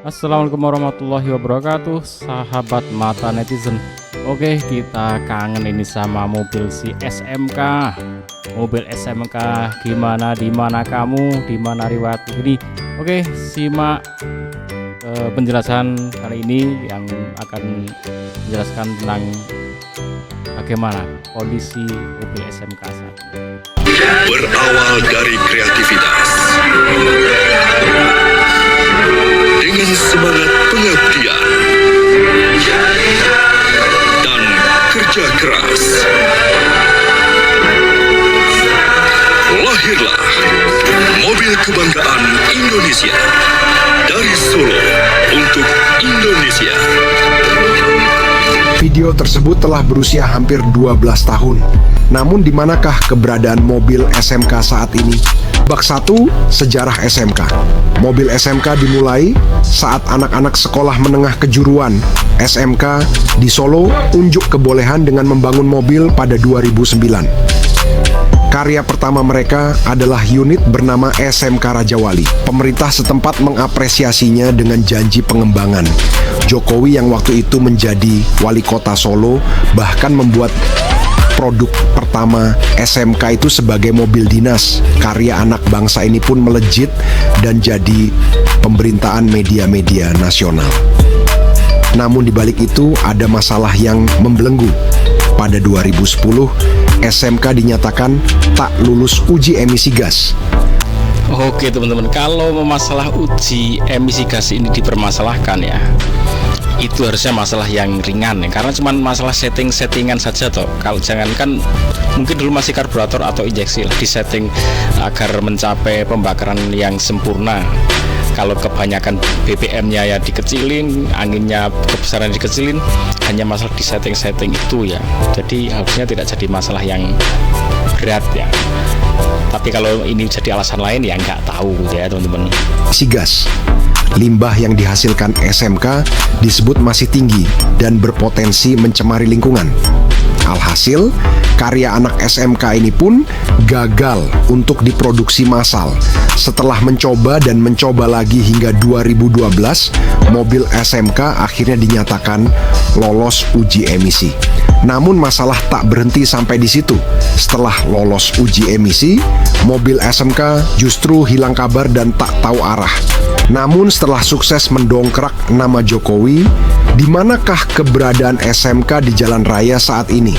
Assalamualaikum warahmatullahi wabarakatuh, sahabat mata netizen. Oke, kita kangen ini sama mobil si SMK. Mobil SMK gimana, di mana kamu, di mana riwayat ini. Oke, simak penjelasan kali ini yang akan menjelaskan tentang bagaimana kondisi mobil SMK saat ini. Berawal dari kreativitas dengan semangat pengabdian dan kerja keras, lahirlah mobil kebanggaan Indonesia dari Solo untuk Indonesia. Video tersebut telah berusia hampir 12 tahun. Namun di manakah keberadaan mobil SMK saat ini? Bab 1, sejarah SMK. Mobil SMK dimulai saat anak-anak sekolah menengah kejuruan SMK di Solo unjuk kebolehan dengan membangun mobil pada 2009. Karya pertama mereka adalah unit bernama SMK Rajawali. Pemerintah setempat mengapresiasinya dengan janji pengembangan. Jokowi yang waktu itu menjadi wali kota Solo bahkan membuat produk pertama SMK itu sebagai mobil dinas. Karya anak bangsa ini pun melejit dan jadi pemberitaan media-media nasional. Namun di balik itu ada masalah yang membelenggu. Pada 2010, SMK dinyatakan tak lulus uji emisi gas. Oke teman-teman, kalau masalah uji emisi gas ini dipermasalahkan ya, itu harusnya masalah yang ringan ya, karena cuma masalah settingan saja toh. Kalau jangankan mungkin dulu masih karburator atau injeksi disetting agar mencapai pembakaran yang sempurna. Kalau kebanyakan BBM-nya ya dikecilin, anginnya kebesaran dikecilin, hanya masalah di setting itu ya. Jadi harusnya tidak jadi masalah yang berat ya. Tapi kalau ini jadi alasan lain ya nggak tahu ya teman-teman. Si gas, limbah yang dihasilkan SMK disebut masih tinggi dan berpotensi mencemari lingkungan. Alhasil, karya anak SMK ini pun gagal untuk diproduksi massal. Setelah mencoba dan mencoba lagi hingga 2012, mobil SMK akhirnya dinyatakan lolos uji emisi. Namun masalah tak berhenti sampai di situ. Setelah lolos uji emisi, mobil SMK justru hilang kabar dan tak tahu arah. Namun setelah sukses mendongkrak nama Jokowi, di manakah keberadaan SMK di jalan raya saat ini?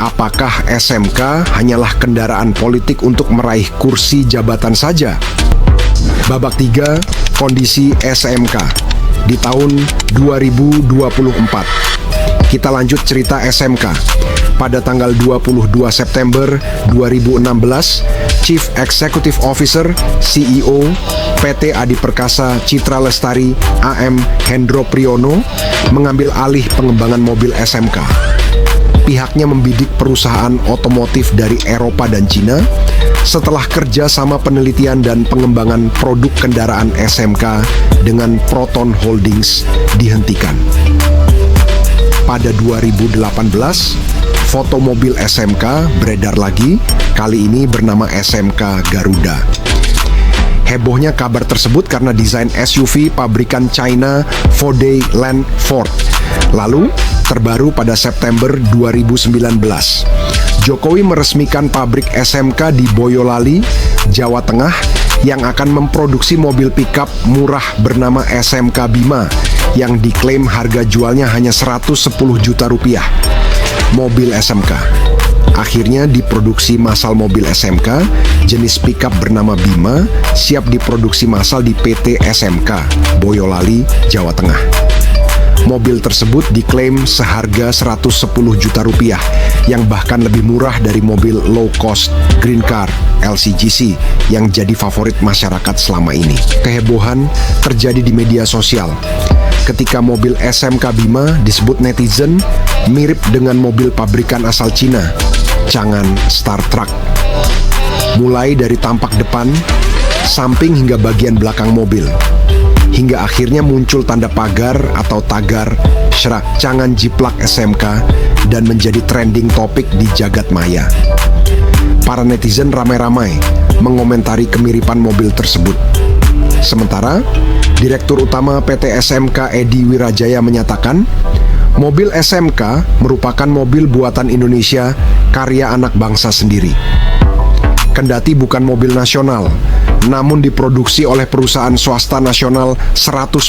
Apakah SMK hanyalah kendaraan politik untuk meraih kursi jabatan saja? Babak 3, kondisi SMK di tahun 2024. Kita lanjut cerita SMK. Pada tanggal 22 September 2016, Chief Executive Officer CEO PT Adi Perkasa Citra Lestari AM Hendro Priyono mengambil alih pengembangan mobil SMK. Pihaknya membidik perusahaan otomotif dari Eropa dan Cina setelah kerja sama penelitian dan pengembangan produk kendaraan SMK dengan Proton Holdings dihentikan. Pada 2018, foto mobil SMK beredar lagi, kali ini bernama SMK Garuda. Hebohnya kabar tersebut karena desain SUV pabrikan China Fode Land Ford. Lalu, terbaru pada September 2019, Jokowi meresmikan pabrik SMK di Boyolali, Jawa Tengah yang akan memproduksi mobil pickup murah bernama SMK Bima yang diklaim harga jualnya hanya 110 juta rupiah. Mobil SMK akhirnya diproduksi massal. Mobil SMK jenis pickup bernama Bima siap diproduksi massal di PT SMK Boyolali, Jawa Tengah. Mobil tersebut diklaim seharga 110 juta rupiah yang bahkan lebih murah dari mobil low cost Green Car LCGC yang jadi favorit masyarakat selama ini. Kehebohan terjadi di media sosial ketika mobil SMK Bima disebut netizen mirip dengan mobil pabrikan asal Cina, Chang'an Star Truck. Mulai dari tampak depan, samping hingga bagian belakang mobil. Hingga akhirnya muncul tanda pagar atau tagar Shrak Chang'an Jiplak SMK dan menjadi trending topik di jagat maya. Para netizen ramai-ramai mengomentari kemiripan mobil tersebut. Sementara Direktur Utama PT SMK Edi Wirajaya menyatakan, mobil SMK merupakan mobil buatan Indonesia karya anak bangsa sendiri. Kendati bukan mobil nasional, namun diproduksi oleh perusahaan swasta nasional 100%.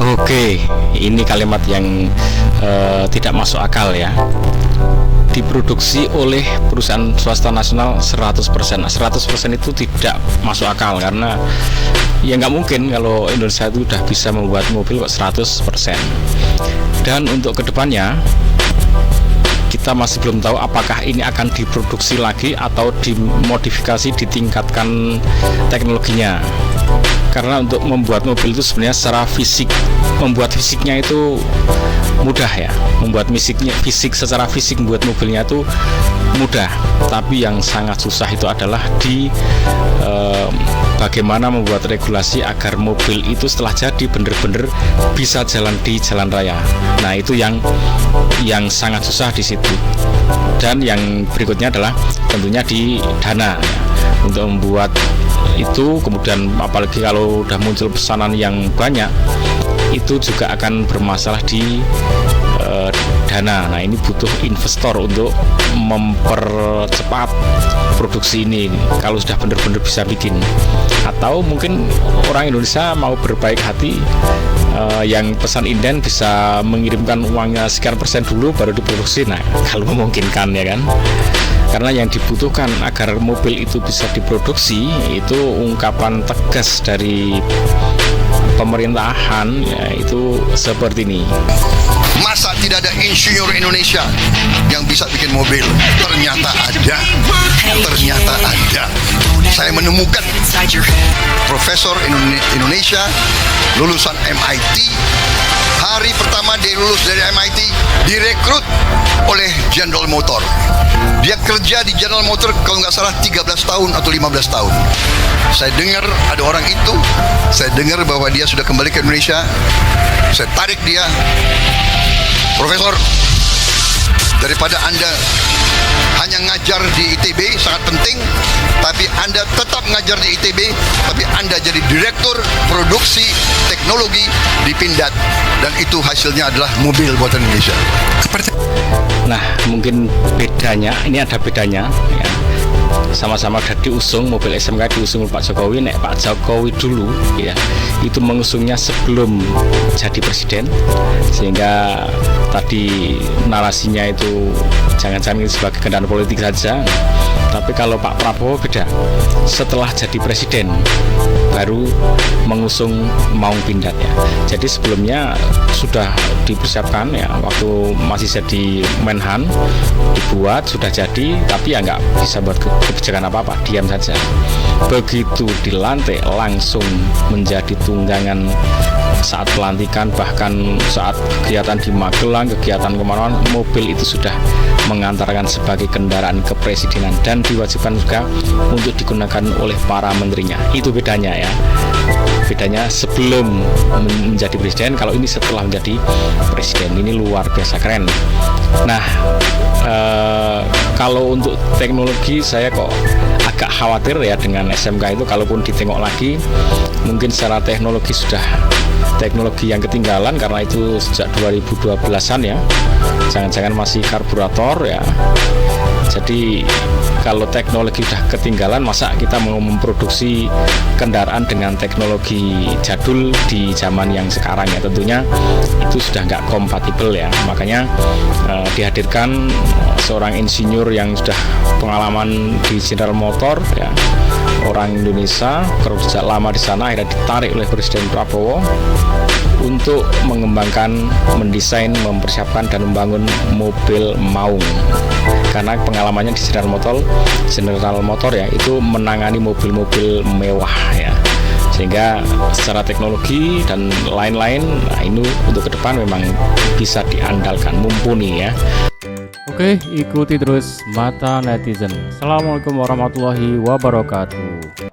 Oke, ini kalimat yang tidak masuk akal ya. Diproduksi oleh perusahaan swasta nasional 100%. Nah, 100% itu tidak masuk akal karena ya nggak mungkin kalau Indonesia itu udah bisa membuat mobil kok 100%. Dan untuk kedepannya kita masih belum tahu apakah ini akan diproduksi lagi atau dimodifikasi, ditingkatkan teknologinya. Karena untuk membuat mobil itu sebenarnya secara fisik, membuat fisiknya itu mudah ya. Membuat fisik secara fisik membuat mobilnya itu mudah. Tapi yang sangat susah itu adalah bagaimana membuat regulasi agar mobil itu setelah jadi benar-benar bisa jalan di jalan raya. Nah, itu yang sangat susah di situ. Dan yang berikutnya adalah tentunya di dana ya, untuk membuat itu, kemudian apalagi kalau udah muncul pesanan yang banyak, itu juga akan bermasalah di dana. Nah, ini butuh investor untuk mempercepat produksi ini kalau sudah benar-benar bisa bikin. Atau mungkin orang Indonesia mau berbaik hati, yang pesan inden bisa mengirimkan uangnya sekian persen dulu baru diproduksi. Nah, kalau memungkinkan ya kan. Karena yang dibutuhkan agar mobil itu bisa diproduksi itu ungkapan tegas dari pemerintahan, yaitu seperti ini. Masa tidak ada insinyur Indonesia yang bisa bikin mobil? Ternyata ada. Ternyata ada. Saya menemukan profesor Indonesia lulusan MIT. Hari pertama dia lulus dari MIT, direkrut oleh General Motor. Dia kerja di General Motor kalau nggak salah 13 tahun atau 15 tahun. Saya dengar ada orang itu, saya dengar bahwa dia sudah kembali ke Indonesia. Saya tarik dia, Profesor, daripada Anda hanya ngajar di ITB sangat penting, tapi Anda tetap ngajar di ITB, tapi Anda jadi direktur produksi teknologi di Pindad, dan itu hasilnya adalah mobil buatan Indonesia. Nah, mungkin bedanya, ini ada bedanya ya. Sama-sama udah diusung, mobil SMK diusung oleh Pak Jokowi. Nek Pak Jokowi dulu ya, itu mengusungnya sebelum jadi presiden, sehingga tadi narasinya itu jangan-jangan ini sebagai kendaraan politik saja. Tapi kalau Pak Prabowo beda, setelah jadi presiden baru mengusung Maung Pindad ya. Jadi sebelumnya sudah dipersiapkan ya, waktu masih jadi Menhan dibuat, sudah jadi, tapi ya nggak bisa buat kebijakan apa-apa, diam saja. Begitu dilantik langsung menjadi tunggangan saat pelantikan, bahkan saat kegiatan di Magelang, kegiatan kemana-mana, mobil itu sudah mengantarkan sebagai kendaraan kepresidenan dan diwajibkan juga untuk digunakan oleh para menterinya. Itu bedanya ya. Bedanya sebelum menjadi presiden, kalau ini setelah menjadi presiden. Ini luar biasa keren. Nah, kalau untuk teknologi saya kok agak khawatir ya dengan SMK itu. Kalaupun ditengok lagi, mungkin secara teknologi sudah teknologi yang ketinggalan, karena itu sejak 2012-an ya. Jangan-jangan masih karburator ya. Jadi kalau teknologi sudah ketinggalan, masa kita mau memproduksi kendaraan dengan teknologi jadul di zaman yang sekarang ya? Tentunya itu sudah nggak kompatibel ya. Makanya dihadirkan seorang insinyur yang sudah pengalaman di General Motor ya, orang Indonesia, kerja lama di sana, akhirnya ditarik oleh Presiden Prabowo untuk mengembangkan, mendesain, mempersiapkan dan membangun mobil Maung. Karena pengalamannya di General Motor ya, itu menangani mobil-mobil mewah ya. Sehingga secara teknologi dan lain-lain, nah ini untuk ke depan memang bisa diandalkan, mumpuni ya. Oke, ikuti terus Mata Netizen. Assalamualaikum warahmatullahi wabarakatuh.